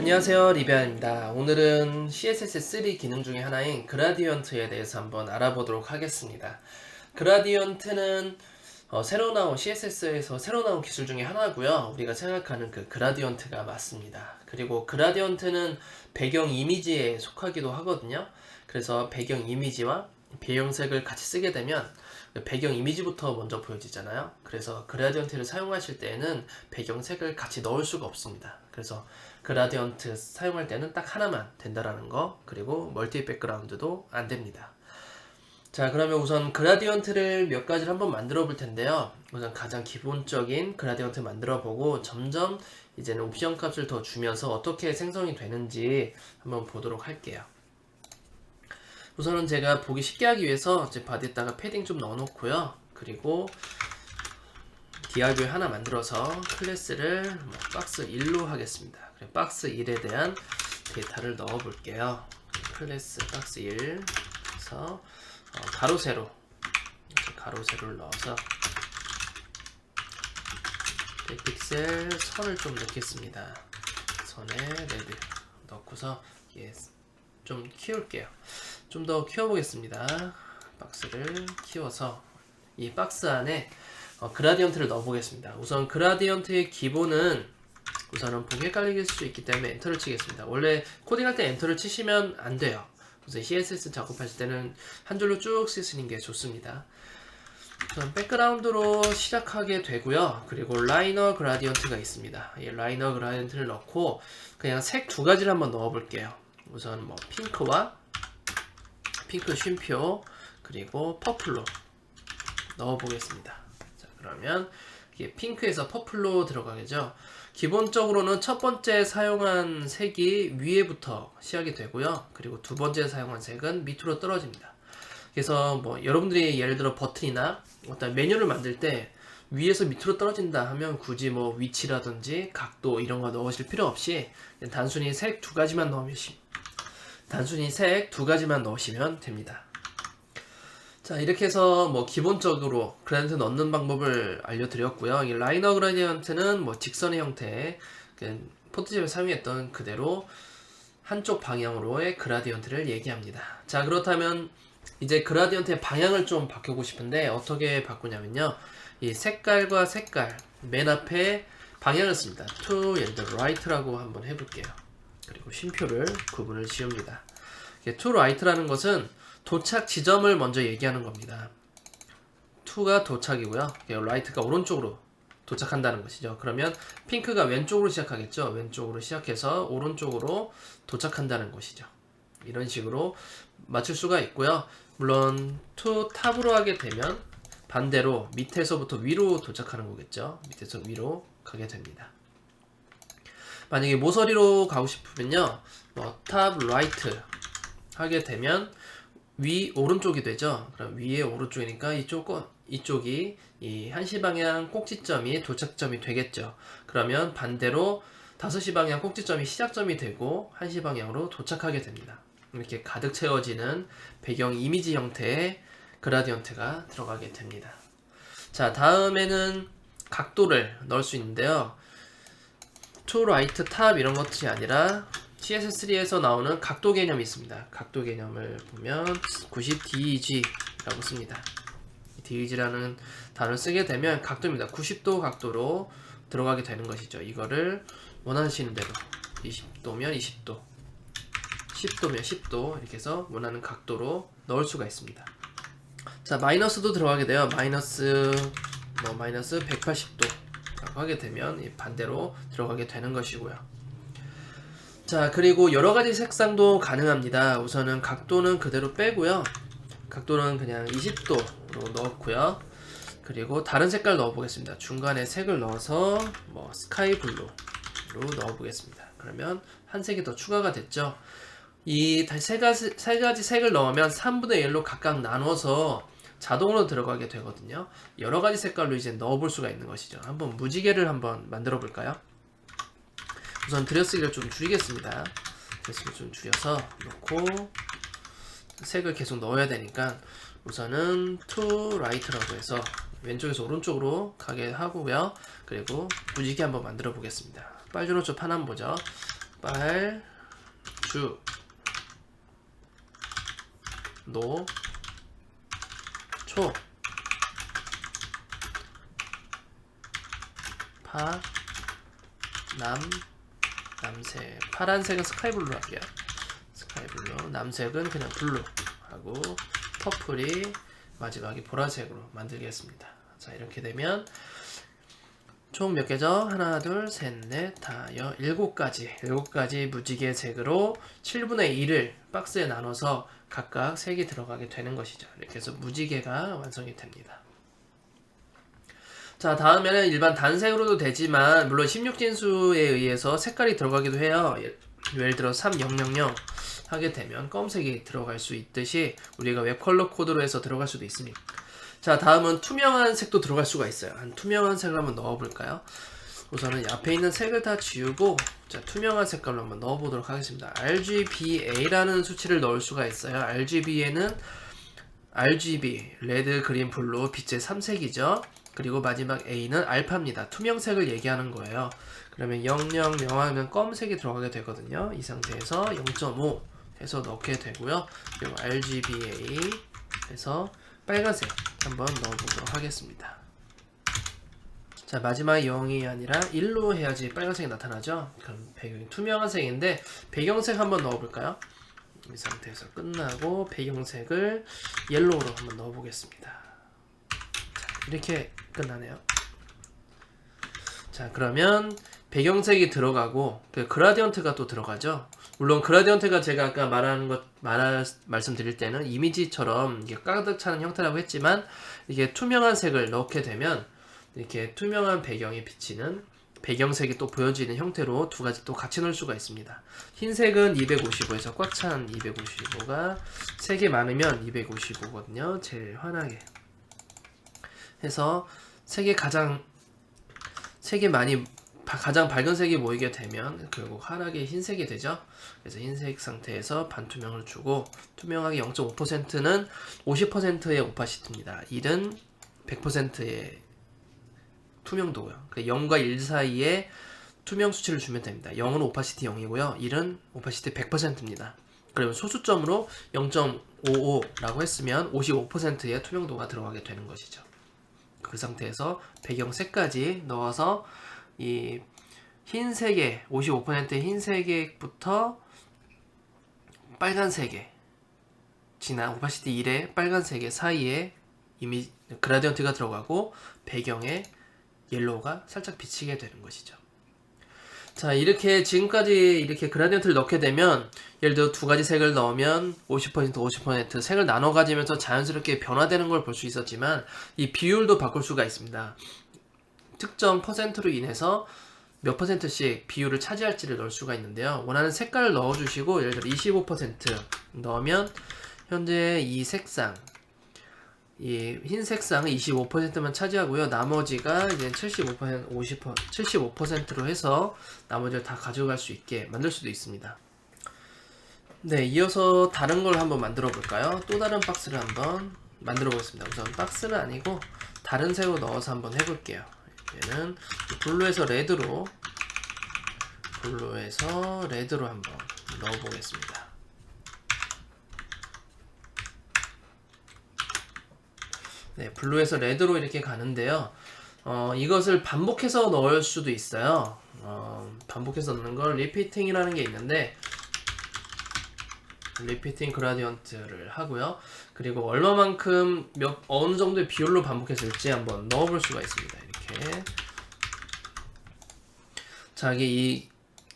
안녕하세요, 리베아입니다. 오늘은 CSS3 기능 중에 하나인 그라디언트에 대해서 한번 알아보도록 하겠습니다. 그라디언트는 새로 나온 CSS에서 새로 나온 기술 중에 하나고요. 우리가 생각하는 그 그라디언트가 맞습니다. 그리고 그라디언트는 배경 이미지에 속하기도 하거든요. 그래서 배경 이미지와 배경색을 같이 쓰게 되면 배경 이미지부터 먼저 보여지잖아요. 그래서 그라디언트를 사용하실 때에는 배경색을 같이 넣을 수가 없습니다. 그래서 그라디언트 사용할 때는 딱 하나만 된다라는 거, 그리고 멀티 백그라운드도 안 됩니다. 자, 그러면 우선 그라디언트를 몇 가지를 한번 만들어 볼 텐데요. 우선 가장 기본적인 그라디언트 만들어 보고 점점 이제는 옵션 값을 더 주면서 어떻게 생성이 되는지 한번 보도록 할게요. 우선은 제가 보기 쉽게 하기 위해서 제 바디에다가 패딩 좀 넣어 놓고요. 그리고 디아뷰 하나 만들어서 클래스를 박스 1로 하겠습니다. 박스 1에 대한 데이터를 넣어 볼게요. 클래스 박스 1 해서 가로 세로 가로세로를 넣어서 픽셀 선을 좀 넣겠습니다. 선에 레드 넣고서 좀 키울게요. 좀 더 키워보겠습니다. 박스를 키워서 이 박스 안에 그라디언트를 넣어보겠습니다. 우선 그라디언트의 기본은 우선은 보기 헷갈릴 수 있기 때문에 엔터를 치겠습니다. 원래 코딩할 때 엔터를 치시면 안 돼요. 그래서 CSS 작업하실 때는 한 줄로 쭉 쓰시는 게 좋습니다. 우선 백그라운드로 시작하게 되고요. 그리고 라이너 그라디언트가 있습니다. 이 라이너 그라디언트를 넣고 그냥 색 두 가지를 한번 넣어볼게요. 우선 핑크 쉼표 그리고 퍼플로 넣어보겠습니다. 자, 그러면 이게 핑크에서 퍼플로 들어가겠죠. 기본적으로는 첫 번째 사용한 색이 위에부터 시작이 되고요. 그리고 두 번째 사용한 색은 밑으로 떨어집니다. 그래서 여러분들이 예를 들어 버튼이나 어떤 메뉴를 만들 때 위에서 밑으로 떨어진다 하면 굳이 위치라든지 각도 이런 거 넣으실 필요 없이 단순히 색 두 가지만 넣으시면 됩니다. 자, 이렇게 해서 기본적으로 그라디언트 넣는 방법을 알려드렸고요. 이 라이너 그라디언트는 직선의 형태, 포토샵에 사용했던 그대로 한쪽 방향으로의 그라디언트를 얘기합니다. 자, 그렇다면 이제 그라디언트의 방향을 좀 바꾸고 싶은데 어떻게 바꾸냐면요. 이 색깔과 색깔 맨 앞에 방향을 씁니다. to and right라고 한번 해볼게요. 그리고 쉼표를 구분을 지웁니다. to right라는 것은 도착 지점을 먼저 얘기하는 겁니다. to가 도착이고요. right가 오른쪽으로 도착한다는 것이죠. 그러면 핑크가 왼쪽으로 시작하겠죠. 왼쪽으로 시작해서 오른쪽으로 도착한다는 것이죠. 이런 식으로 맞출 수가 있고요. 물론 to 탑으로 하게 되면 반대로 밑에서부터 위로 도착하는 거겠죠. 밑에서 위로 가게 됩니다. 만약에 모서리로 가고 싶으면요. 탑 라이트 하게 되면 위 오른쪽이 되죠. 그럼 위에 오른쪽이니까 이쪽이 이 1시 방향 꼭지점이 도착점이 되겠죠. 그러면 반대로 5시 방향 꼭지점이 시작점이 되고 1시 방향으로 도착하게 됩니다. 이렇게 가득 채워지는 배경 이미지 형태의 그라디언트가 들어가게 됩니다. 자, 다음에는 각도를 넣을 수 있는데요. to right 탑 이런 것이 아니라 CSS3에서 나오는 각도 개념이 있습니다. 각도 개념을 보면 90DEG라고 씁니다. DEG라는 단어를 쓰게 되면 각도입니다. 90도 각도로 들어가게 되는 것이죠. 이거를 원하시는 대로 20도면 20도, 10도면 10도 이렇게 해서 원하는 각도로 넣을 수가 있습니다. 자, 마이너스도 들어가게 돼요. 마이너스 180도 라고 하게 되면 반대로 들어가게 되는 것이고요. 자, 그리고 여러가지 색상도 가능합니다. 우선은 각도는 그대로 빼고요. 각도는 그냥 20도로 넣었고요. 그리고 다른 색깔 넣어보겠습니다. 중간에 색을 넣어서 스카이 블루로 넣어보겠습니다. 그러면 한 색이 더 추가가 됐죠. 이 세 가지 색을 넣으면 3분의 1로 각각 나눠서 자동으로 들어가게 되거든요. 여러가지 색깔로 이제 넣어볼 수가 있는 것이죠. 한번 무지개를 한번 만들어 볼까요? 우선 들여쓰기를 좀 줄이겠습니다. 들여쓰기를 좀 줄여서 놓고 색을 계속 넣어야 되니까 우선은 to right라고 해서 왼쪽에서 오른쪽으로 가게 하고요. 그리고 무지개 한번 만들어 보겠습니다. 빨주노초 판 한번 보죠. 빨, 주, 노, 초, 파, 남색. 파란색은 스카이블루 할게요. 스카이블루. 남색은 그냥 블루 하고, 퍼플이 마지막에 보라색으로 만들겠습니다. 자, 이렇게 되면 총 몇 개죠? 하나, 둘, 셋, 넷, 다, 7가지 무지개 색으로 7분의 1을 박스에 나눠서 각각 3개 들어가게 되는 것이죠. 이렇게 해서 무지개가 완성이 됩니다. 자, 다음에는 일반 단색으로도 되지만 물론 16진수에 의해서 색깔이 들어가기도 해요. 예를 들어 3000 하게 되면 검색이 들어갈 수 있듯이 우리가 웹 컬러 코드로 해서 들어갈 수도 있습니다. 자, 다음은 투명한 색도 들어갈 수가 있어요. 한 투명한 색을 한번 넣어볼까요? 우선은 앞에 있는 색을 다 지우고, 자, 투명한 색깔로 한번 넣어보도록 하겠습니다. RGBA라는 수치를 넣을 수가 있어요. RGB에는 RGB, 레드, 그린, 블루, 빛의 3색이죠. 그리고 마지막 A는 알파입니다. 투명색을 얘기하는 거예요. 그러면 00 하면 검색이 들어가게 되거든요. 이 상태에서 0.5 해서 넣게 되고요. 그리고 RGBA 해서 빨간색 한번 넣어보도록 하겠습니다. 자, 마지막 0이 아니라 1로 해야지 빨간색이 나타나죠. 그럼 배경이 투명한 색인데 배경색 한번 넣어볼까요? 이 상태에서 끝나고 배경색을 옐로우로 한번 넣어보겠습니다. 자, 이렇게 끝나네요. 자, 그러면 배경색이 들어가고 그 그라디언트가 또 들어가죠. 물론 그라디언트가 제가 아까 말씀드릴 때는 이미지처럼 이게 가득 차는 형태라고 했지만 이게 투명한 색을 넣게 되면 이렇게 투명한 배경에 비치는 배경색이 또 보여지는 형태로 두 가지 또 같이 넣을 수가 있습니다. 흰색은 255에서 꽉 찬 255가 3개 많으면 255거든요. 제일 환하게 해서 가장 밝은 색이 모이게 되면 결국 환하게 흰색이 되죠. 그래서 흰색 상태에서 반투명을 주고 투명하게 0.5%는 50%의 오파시티입니다. 1은 100%의 투명도고요. 0과 1 사이에 투명 수치를 주면 됩니다. 0은 오파시티 0이고요. 1은 오파시티 100%입니다. 그러면 소수점으로 0.55라고 했으면 55%의 투명도가 들어가게 되는 것이죠. 그 상태에서 배경색까지 넣어서 이 흰색에 55%의 흰색부터 빨간색에 지난 오파시티 1의 빨간색의 사이에 이미 그라디언트가 들어가고 배경에 옐로우가 살짝 비치게 되는 것이죠. 자, 이렇게 지금까지 이렇게 그라디언트를 넣게 되면 예를 들어 두 가지 색을 넣으면 50% 색을 나눠 가지면서 자연스럽게 변화되는 걸 볼 수 있었지만 이 비율도 바꿀 수가 있습니다. 특정 퍼센트로 인해서 몇 %씩 비율을 차지할지를 넣을 수가 있는데요. 원하는 색깔을 넣어주시고 예를 들어 25% 넣으면 현재 이 색상 이 흰 색상은 25%만 차지하고요. 나머지가 이제 75%로 해서 나머지를 다 가져갈 수 있게 만들 수도 있습니다. 네, 이어서 다른 걸 한번 만들어 볼까요? 또 다른 박스를 한번 만들어 보겠습니다. 우선 박스는 아니고 다른 색으로 넣어서 한번 해볼게요. 얘는 블루에서 레드로 한번 넣어 보겠습니다. 네, 블루에서 레드로 이렇게 가는데요. 이것을 반복해서 넣을 수도 있어요. 반복해서 넣는 걸 리피팅이라는 게 있는데 리피팅 그라디언트를 하고요. 그리고 얼마만큼 어느 정도의 비율로 반복했을지 한번 넣어볼 수가 있습니다. 이렇게 자, 이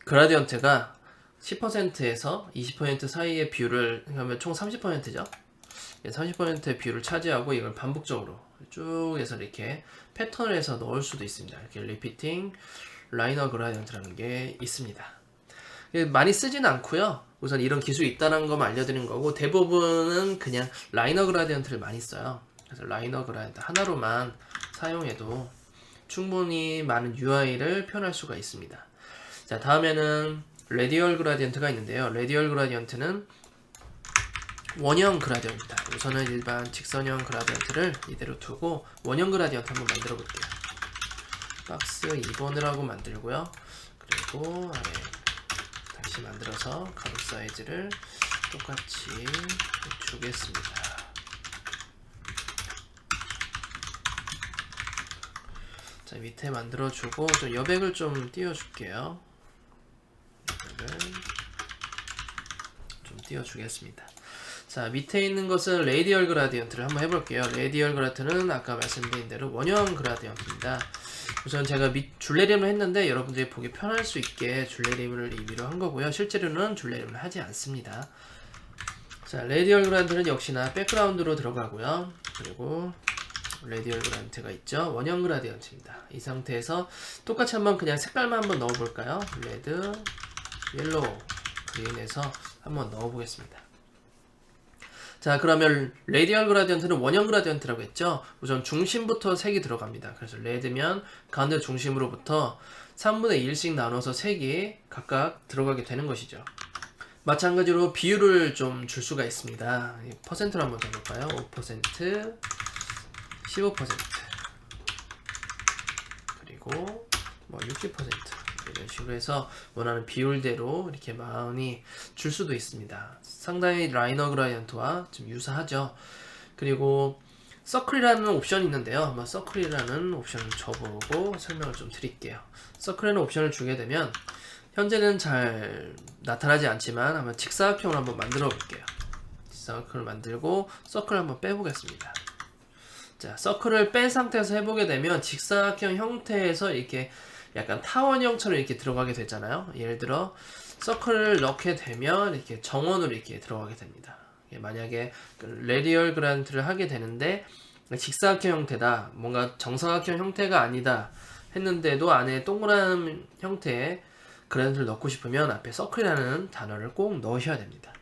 그라디언트가 10%에서 20% 사이의 비율을 하면 총 30%죠. 30%의 비율을 차지하고 이걸 반복적으로 쭉 해서 이렇게 패턴을 해서 넣을 수도 있습니다. 이렇게 리피팅 라이너 그라디언트라는 게 있습니다. 많이 쓰지는 않고요. 우선 이런 기술이 있다는 것만 알려드리는 거고 대부분은 그냥 라이너 그라디언트를 많이 써요. 그래서 라이너 그라디언트 하나로만 사용해도 충분히 많은 UI를 표현할 수가 있습니다. 자, 다음에는 레디얼 그라디언트가 있는데요. 레디얼 그라디언트는 원형 그라디언트다. 우선은 일반 직선형 그라디언트를 이대로 두고 원형 그라디언트 한번 만들어 볼게요. 박스 2번을 하고 만들고요. 그리고 아래 다시 만들어서 가로 사이즈를 똑같이 주겠습니다. 자, 밑에 만들어주고 좀 여백을 좀 띄워줄게요. 여백을 좀 띄워주겠습니다. 자, 밑에 있는 것은 레디얼 그라디언트를 한번 해볼게요. 레디얼 그라디언트는 아까 말씀드린 대로 원형 그라디언트입니다. 우선 제가 줄내림을 했는데 여러분들이 보기 편할 수 있게 줄내림을 임의로 한 거고요. 실제로는 줄내림을 하지 않습니다. 자, 레디얼 그라디언트는 역시나 백그라운드로 들어가고요. 그리고 레디얼 그라디언트가 있죠. 원형 그라디언트입니다. 이 상태에서 똑같이 한번 그냥 색깔만 한번 넣어볼까요? 레드, 옐로우, 그린에서 한번 넣어보겠습니다. 자, 그러면 레디얼 그라디언트는 원형 그라디언트라고 했죠. 우선 중심부터 색이 들어갑니다. 그래서 레드면 가운데 중심으로부터 3분의 1씩 나눠서 색이 각각 들어가게 되는 것이죠. 마찬가지로 비율을 좀 줄 수가 있습니다. 퍼센트로 한번 해볼까요? 5%, 15%, 그리고 뭐 60%, 이런 식으로 해서 원하는 비율대로 이렇게 많이 줄 수도 있습니다. 상당히 라이너 그라디언트와 좀 유사하죠. 그리고 서클이라는 옵션이 있는데요. 한번 서클이라는 옵션을 줘보고 설명을 좀 드릴게요. 서클이라는 옵션을 주게 되면 현재는 잘 나타나지 않지만 한번 직사각형을 한번 만들어 볼게요. 직사각형을 만들고 서클을 한번 빼보겠습니다. 자, 서클을 뺀 상태에서 해보게 되면 직사각형 형태에서 이렇게 약간 타원형처럼 이렇게 들어가게 되잖아요. 예를 들어 서클을 넣게 되면 이렇게 정원으로 이렇게 들어가게 됩니다. 만약에 레디얼 그라디언트를 하게 되는데 직사각형 형태다, 뭔가 정사각형 형태가 아니다 했는데도 안에 동그란 형태의 그라디언트를 넣고 싶으면 앞에 서클이라는 단어를 꼭 넣으셔야 됩니다.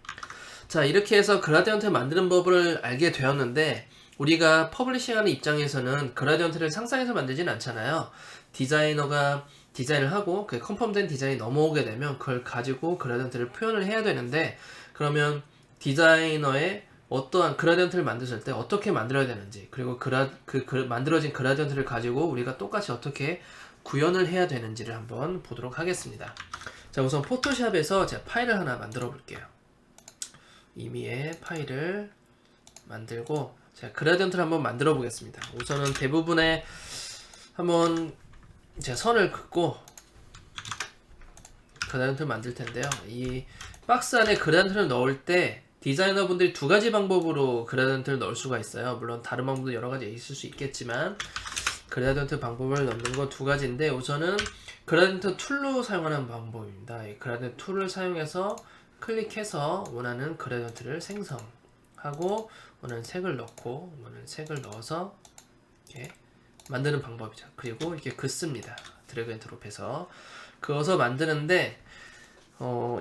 자, 이렇게 해서 그라디언트를 만드는 법을 알게 되었는데 우리가 퍼블리싱하는 입장에서는 그라디언트를 상상해서 만들진 않잖아요. 디자이너가 디자인을 하고 그 컨펌된 디자인이 넘어오게 되면 그걸 가지고 그라디언트를 표현을 해야 되는데, 그러면 디자이너의 어떠한 그라디언트를 만드실 때 어떻게 만들어야 되는지, 그리고 만들어진 그라디언트를 가지고 우리가 똑같이 어떻게 구현을 해야 되는지를 한번 보도록 하겠습니다. 자, 우선 포토샵에서 제가 파일을 하나 만들어 볼게요. 임의의 파일을 만들고 제가 그라디언트를 한번 만들어 보겠습니다. 우선은 대부분의 한번 제가 선을 긋고 그라디언트를 만들 텐데요. 이 박스 안에 그라디언트를 넣을 때 디자이너분들이 두 가지 방법으로 그라디언트를 넣을 수가 있어요. 물론 다른 방법도 여러 가지 있을 수 있겠지만 그라디언트 방법을 넣는 건 두 가지인데, 우선은 그라디언트 툴로 사용하는 방법입니다. 이 그라디언트 툴을 사용해서 클릭해서 원하는 그라디언트를 생성하고 원하는 색을 넣고 원하는 색을 넣어서 이렇게 만드는 방법이죠. 그리고 이렇게 긋습니다. 드래그 앤 드롭해서 그어서 만드는데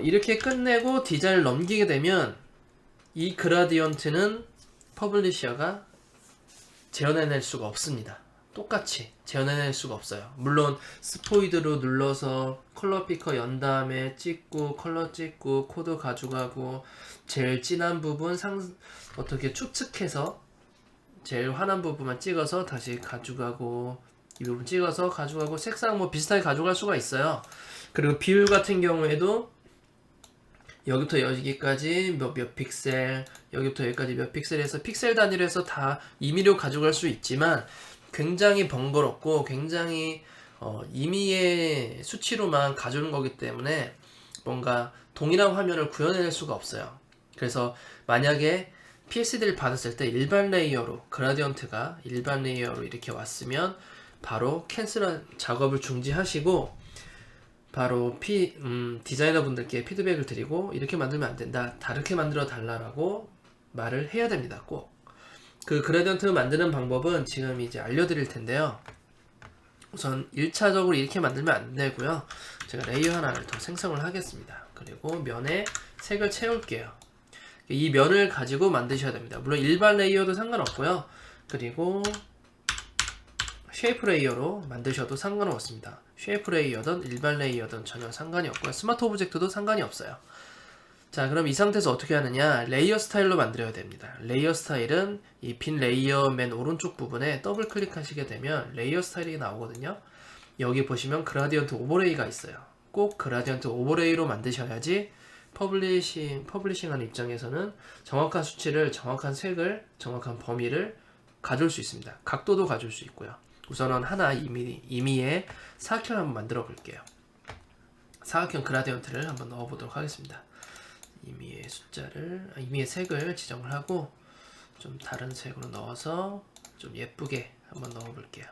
이렇게 끝내고 디자인을 넘기게 되면 이 그라디언트는 퍼블리셔가 재현해낼 수가 없습니다. 똑같이 재현해낼 수가 없어요. 물론 스포이드로 눌러서 컬러 피커 연 다음에 찍고 컬러 찍고 코드 가져가고 제일 진한 부분 어떻게 추측해서 제일 환한 부분만 찍어서 다시 가져가고 이 부분 찍어서 가져가고 색상 뭐 비슷하게 가져갈 수가 있어요. 그리고 비율 같은 경우에도 여기부터 여기까지 몇 픽셀, 여기부터 여기까지 몇 픽셀에서 픽셀 단위로 해서 다 임의로 가져갈 수 있지만 굉장히 번거롭고 굉장히 임의의 수치로만 가져오는 거기 때문에 뭔가 동일한 화면을 구현해낼 수가 없어요. 그래서 만약에 PSD를 받았을 때 일반 레이어로 그라디언트가 일반 레이어로 이렇게 왔으면 바로 캔슬 작업을 중지하시고 바로 디자이너 분들께 피드백을 드리고 이렇게 만들면 안 된다, 다르게 만들어 달라라고 말을 해야 됩니다. 꼭. 그 그라디언트 만드는 방법은 지금 이제 알려드릴 텐데요. 우선 1차적으로 이렇게 만들면 안 되고요. 제가 레이어 하나를 더 생성을 하겠습니다. 그리고 면에 색을 채울게요. 이 면을 가지고 만드셔야 됩니다. 물론 일반 레이어도 상관없고요. 그리고 쉐이프 레이어로 만드셔도 상관은 없습니다. 쉐이프 레이어든 일반 레이어든 전혀 상관이 없고요. 스마트 오브젝트도 상관이 없어요. 자, 그럼 이 상태에서 어떻게 하느냐, 레이어 스타일로 만들어야 됩니다. 레이어 스타일은 이 빈 레이어 맨 오른쪽 부분에 더블 클릭하시게 되면 레이어 스타일이 나오거든요. 여기 보시면 그라디언트 오버레이가 있어요. 꼭 그라디언트 오버레이로 만드셔야지 퍼블리싱하는 입장에서는 정확한 수치를, 정확한 색을, 정확한 범위를 가져올 수 있습니다. 각도도 가져올 수 있고요. 우선은 하나 임의의 사각형을 한번 만들어 볼게요. 사각형 그라디언트를 한번 넣어 보도록 하겠습니다. 임의의 색을 지정을 하고 좀 다른 색으로 넣어서 좀 예쁘게 한번 넣어 볼게요.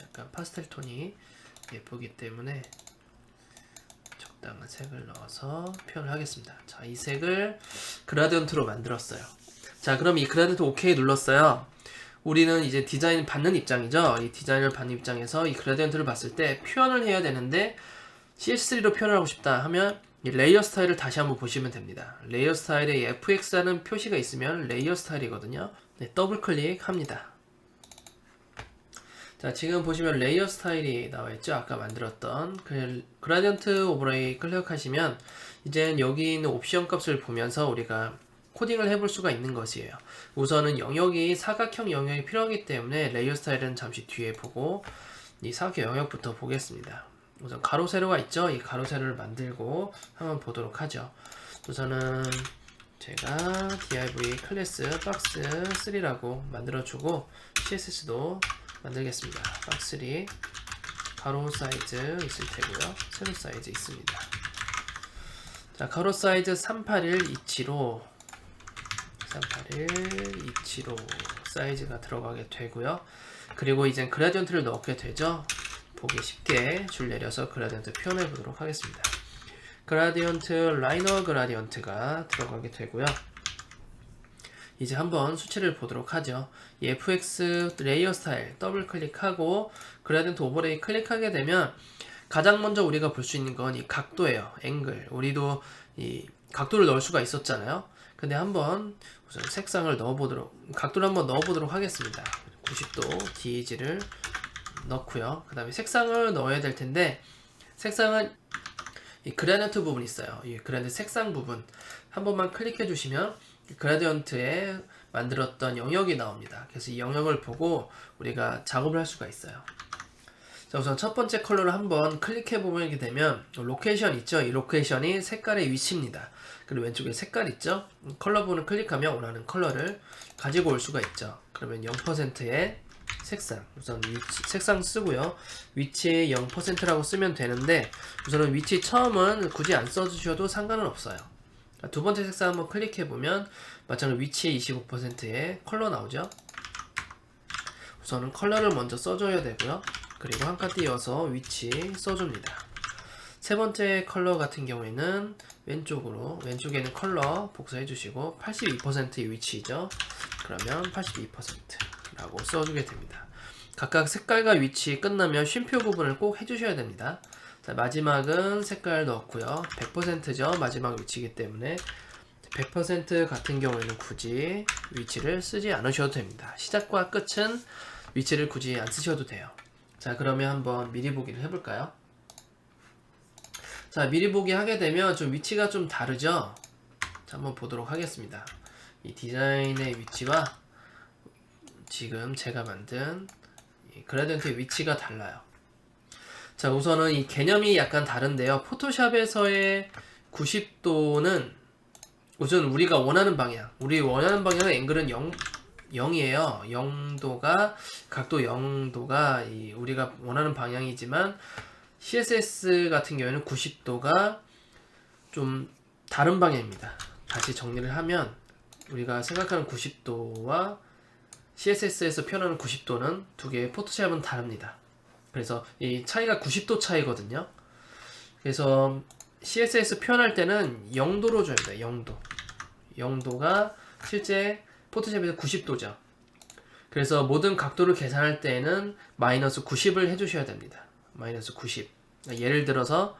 약간 파스텔 톤이 예쁘기 때문에 적당한 색을 넣어서 표현을 하겠습니다. 자, 이 색을 그라디언트로 만들었어요. 자, 그럼 이 그라디언트 OK 눌렀어요. 우리는 이제 디자인 받는 입장이죠. 이 디자인을 받는 입장에서 이 그라디언트를 봤을 때 표현을 해야 되는데 CS3로 표현을 하고 싶다 하면 이 레이어 스타일을 다시 한번 보시면 됩니다. 레이어 스타일에 FX라는 표시가 있으면 레이어 스타일이거든요. 네, 더블 클릭합니다. 자, 지금 보시면 레이어 스타일이 나와있죠. 아까 만들었던 그라디언트 오버레이 클릭하시면 이제 여기 있는 옵션 값을 보면서 우리가 코딩을 해볼 수가 있는 것이에요. 우선은 영역이 사각형 영역이 필요하기 때문에 레이어 스타일은 잠시 뒤에 보고 이 사각형 영역부터 보겠습니다. 우선 가로 세로가 있죠. 이 가로 세로를 만들고 한번 보도록 하죠. 우선은 제가 div 클래스 박스 3라고 만들어주고 CSS도 만들겠습니다. 박스 3 가로 사이즈 있을 테고요. 세로 사이즈 있습니다. 자, 가로 사이즈 38127로 사이즈가 들어가게 되고요. 그리고 이제 그라디언트를 넣게 되죠. 보기 쉽게 줄 내려서 그라디언트 표현해 보도록 하겠습니다. 그라디언트 라이너 그라디언트가 들어가게 되고요. 이제 한번 수치를 보도록 하죠. 이 FX 레이어 스타일 더블 클릭하고 그라디언트 오버레이 클릭하게 되면 가장 먼저 우리가 볼 수 있는 건 이 각도예요. 앵글. 우리도 이 각도를 넣을 수가 있었잖아요. 근데 한번 우선 각도를 한번 넣어보도록 하겠습니다. 90도 DG를 넣고요. 그 다음에 색상을 넣어야 될 텐데, 색상은 이 그라디언트 부분이 있어요. 이 그라디언트 색상 부분 한 번만 클릭해 주시면 그라디언트에 만들었던 영역이 나옵니다. 그래서 이 영역을 보고 우리가 작업을 할 수가 있어요. 자, 우선 첫 번째 컬러를 한번 클릭해 보게 되면 로케이션 있죠. 이 로케이션이 색깔의 위치입니다. 그리고 왼쪽에 색깔 있죠. 컬러 부분을 클릭하면 원하는 컬러를 가지고 올 수가 있죠. 그러면 0%의 색상, 우선 색상 쓰고요. 위치 0%라고 쓰면 되는데 우선은 위치 처음은 굳이 안 써주셔도 상관은 없어요. 두 번째 색상 한번 클릭해 보면 마찬가지로 위치 25%의 컬러 나오죠. 우선은 컬러를 먼저 써줘야 되고요. 그리고 한 칸 띄워서 위치 써줍니다. 세 번째 컬러 같은 경우에는 왼쪽에 있는 컬러 복사해 주시고 82%의 위치죠. 그러면 82%라고 써주게 됩니다. 각각 색깔과 위치 끝나면 쉼표 부분을 꼭 해주셔야 됩니다. 자, 마지막은 색깔 넣었고요. 100%죠. 마지막 위치이기 때문에 100% 같은 경우에는 굳이 위치를 쓰지 않으셔도 됩니다. 시작과 끝은 위치를 굳이 안 쓰셔도 돼요. 자, 그러면 한번 미리 보기를 해볼까요? 자, 미리 보기 하게 되면 좀 위치가 좀 다르죠? 자, 한번 보도록 하겠습니다. 이 디자인의 위치와 지금 제가 만든 이 그라디언트의 위치가 달라요. 자, 우선은 이 개념이 약간 다른데요. 포토샵에서의 90도는 우선 우리가 원하는 방향, 앵글은 0이에요. 0도가, 각도 0도가 우리가 원하는 방향이지만 CSS 같은 경우에는 90도가 좀 다른 방향입니다. 다시 정리를 하면 우리가 생각하는 90도와 CSS에서 표현하는 90도는 두 개의 포토샵은 다릅니다. 그래서 이 차이가 90도 차이거든요. 그래서 CSS 표현할 때는 0도로 줘야 돼요. 0도. 0도가 실제 포토샵에서 90도죠. 그래서 모든 각도를 계산할 때에는 마이너스 90을 해주셔야 됩니다. 마이너스 90. 예를 들어서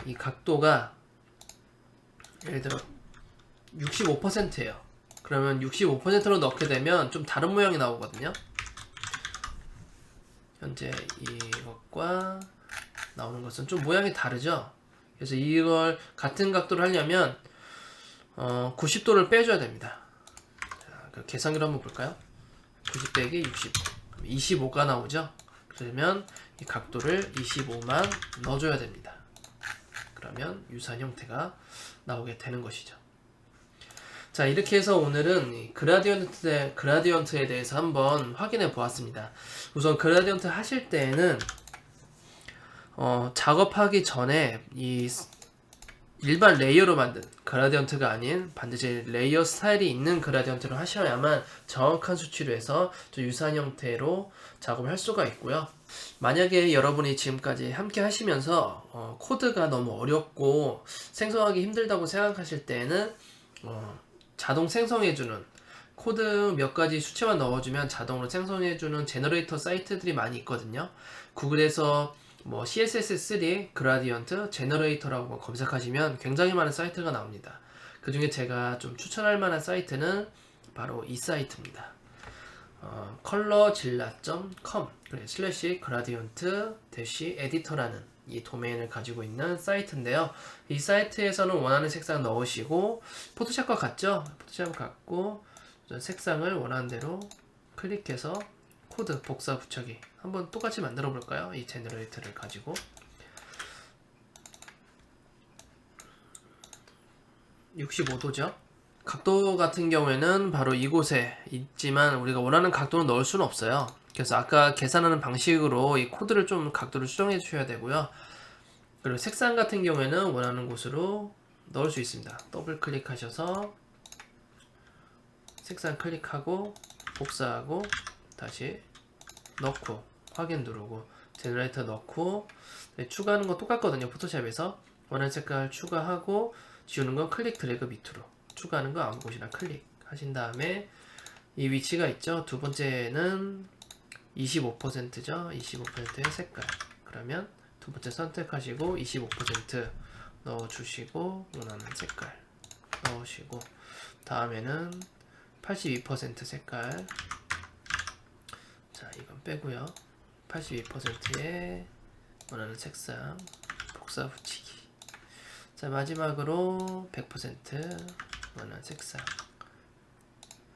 이 각도가 예를 들어 65%예요. 그러면 65%로 넣게 되면 좀 다른 모양이 나오거든요. 현재 이것과 나오는 것은 좀 모양이 다르죠. 그래서 이걸 같은 각도를 하려면 90도를 빼줘야 됩니다. 자, 그 계산기로 한번 볼까요? 90 빼기 60 25가 나오죠. 그러면 이 각도를 25만 넣어줘야 됩니다. 그러면 유사한 형태가 나오게 되는 것이죠. 자, 이렇게 해서 오늘은 이 그라디언트에 대해서 한번 확인해 보았습니다. 우선 그라디언트 하실 때에는 작업하기 전에 이 일반 레이어로 만든 그라디언트가 아닌 반드시 레이어 스타일이 있는 그라디언트를 하셔야만 정확한 수치로 해서 좀 유사한 형태로 작업을 할 수가 있고요. 만약에 여러분이 지금까지 함께 하시면서 코드가 너무 어렵고 생성하기 힘들다고 생각하실 때는 자동 생성해주는 코드 몇 가지 수치만 넣어주면 자동으로 생성해주는 제너레이터 사이트들이 많이 있거든요. 구글에서 뭐 CSS3 그라디언트 제너레이터라고 검색하시면 굉장히 많은 사이트가 나옵니다. 그 중에 제가 좀 추천할 만한 사이트는 바로 이 사이트입니다. colorzilla.com 슬래시 그라디언트 대시 에디터라는 이 도메인을 가지고 있는 사이트인데요. 이 사이트에서는 원하는 색상 넣으시고 포토샵과 같죠? 포토샵 같고 색상을 원하는 대로 클릭해서 코드 복사 붙여기 한번 똑같이 만들어 볼까요? 이 제너레이터를 가지고 65도죠. 각도 같은 경우에는 바로 이곳에 있지만 우리가 원하는 각도는 넣을 수는 없어요. 그래서 아까 계산하는 방식으로 이 코드를 좀 각도를 수정해 주셔야 되고요. 그리고 색상 같은 경우에는 원하는 곳으로 넣을 수 있습니다. 더블 클릭하셔서 색상 클릭하고 복사하고 다시 넣고 확인 누르고 제너레이터 넣고 추가하는 거 똑같거든요. 포토샵에서 원하는 색깔 추가하고 지우는 건 클릭 드래그 밑으로 추가하는 거 아무 곳이나 클릭하신 다음에 이 위치가 있죠. 두 번째는 25%죠. 25%의 색깔. 그러면 두 번째 선택하시고 25% 넣어주시고 원하는 색깔 넣으시고 다음에는 82% 색깔. 자, 이건 빼고요. 82%의 원하는 색상 복사 붙이기. 자, 마지막으로 100% 원하는 색상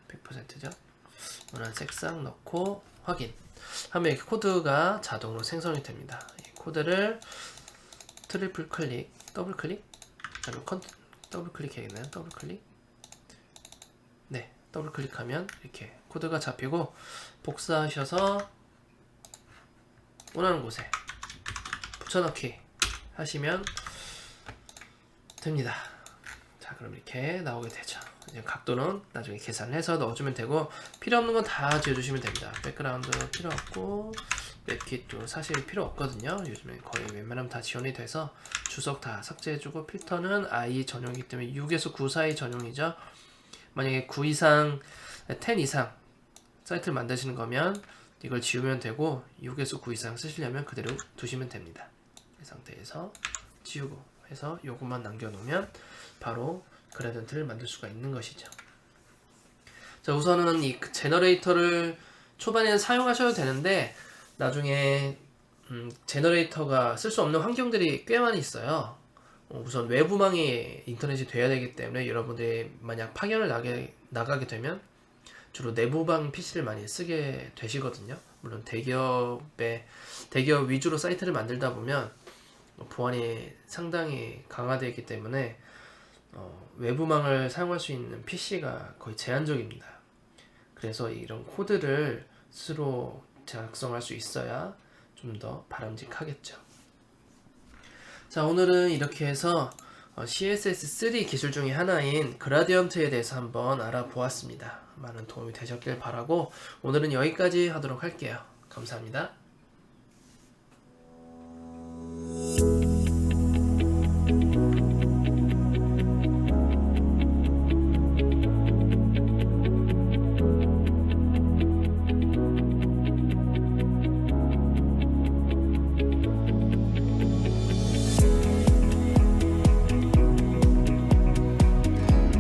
100%죠. 원하는 색상 넣고 확인 하면 이렇게 코드가 자동으로 생성이 됩니다. 이 코드를 트리플 클릭, 더블 클릭, 더블 클릭 해야겠네요. 더블 클릭. 네, 더블 클릭하면 이렇게 코드가 잡히고 복사하셔서 원하는 곳에 붙여넣기 하시면 됩니다. 자, 그럼 이렇게 나오게 되죠. 이제 각도는 나중에 계산해서 넣어주면 되고 필요 없는 건 다 지워주시면 됩니다. 백그라운드 필요 없고 맵킷도 사실 필요 없거든요. 요즘에 거의 웬만하면 다 지원이 돼서 주석 다 삭제해주고 필터는 i 전용이기 때문에 6에서 9 사이 전용이죠. 만약에 9 이상, 10 이상 사이트를 만드시는 거면 이걸 지우면 되고 6에서 9 이상 쓰시려면 그대로 두시면 됩니다. 이 상태에서 지우고 해서 요것만 남겨놓으면 바로 그라디언트를 만들 수가 있는 것이죠. 자, 우선은 이 제너레이터를 초반에는 사용하셔도 되는데 나중에 제너레이터가 쓸 수 없는 환경들이 꽤 많이 있어요. 우선 외부망이 인터넷이 돼야 되기 때문에 여러분들이 만약 파견을 나가게 되면 주로 내부방 PC를 많이 쓰게 되시거든요. 물론 대기업 위주로 사이트를 만들다 보면 보안이 상당히 강화되어 있기 때문에 외부망을 사용할 수 있는 PC가 거의 제한적입니다. 그래서 이런 코드를 스스로 작성할 수 있어야 좀 더 바람직하겠죠. 자, 오늘은 이렇게 해서 CSS3 기술 중에 하나인 그라디언트에 대해서 한번 알아보았습니다. 많은 도움이 되셨길 바라고 오늘은 여기까지 하도록 할게요. 감사합니다.